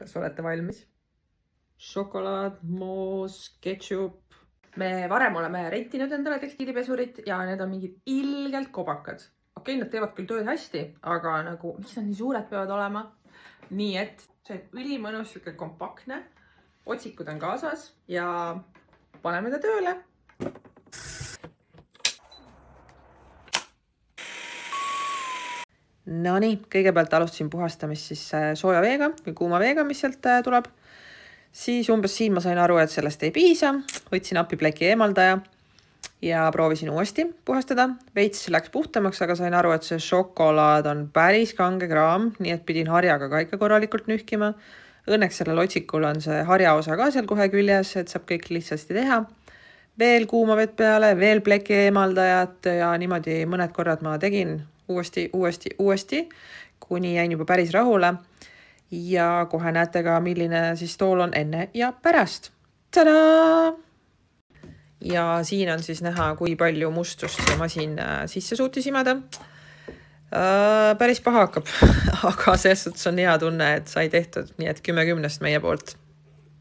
Kas olete valmis? Šokolaad, moos, ketšup. Me varem oleme rentinud endale tekstiilipesurit ja need on mingid ilgelt kobakad. Okei, nad teevad küll tööd hästi, aga nagu, miks nad nii suured peavad olema? Nii et see on ülimõnus, siuke kompaktne. Otsikud on kaasas ja paneme ta tööle. Nonii, kõigepealt alustasin puhastamist siis sooja veega või kuuma veega, mis sealt tuleb. Siis umbes siin ma sain aru, et sellest ei piisa. Võtsin appi pleki eemaldaja ja proovisin uuesti puhastada. Veits läks puhtamaks, aga sain aru, et see šokolaad on päris kange kraam, nii et pidin harjaga ka ikka korralikult nühkima. Õnneks sellel otsikul on see harjaosa ka seal kohe küljes, et saab kõik lihtsasti teha. Veel kuuma vett peale, veel pleki eemaldajat ja niimoodi mõned korrad ma tegin uuesti, kuni jäin juba päris rahule. Ja kohe näete ka, milline siis tool on enne ja pärast. Tada! Ja siin on siis näha, kui palju mustust see masin sisse suutis imada. Päris paha hakkab, aga selles suhtes on hea tunne, et sai tehtud, nii et 10/10 meie poolt.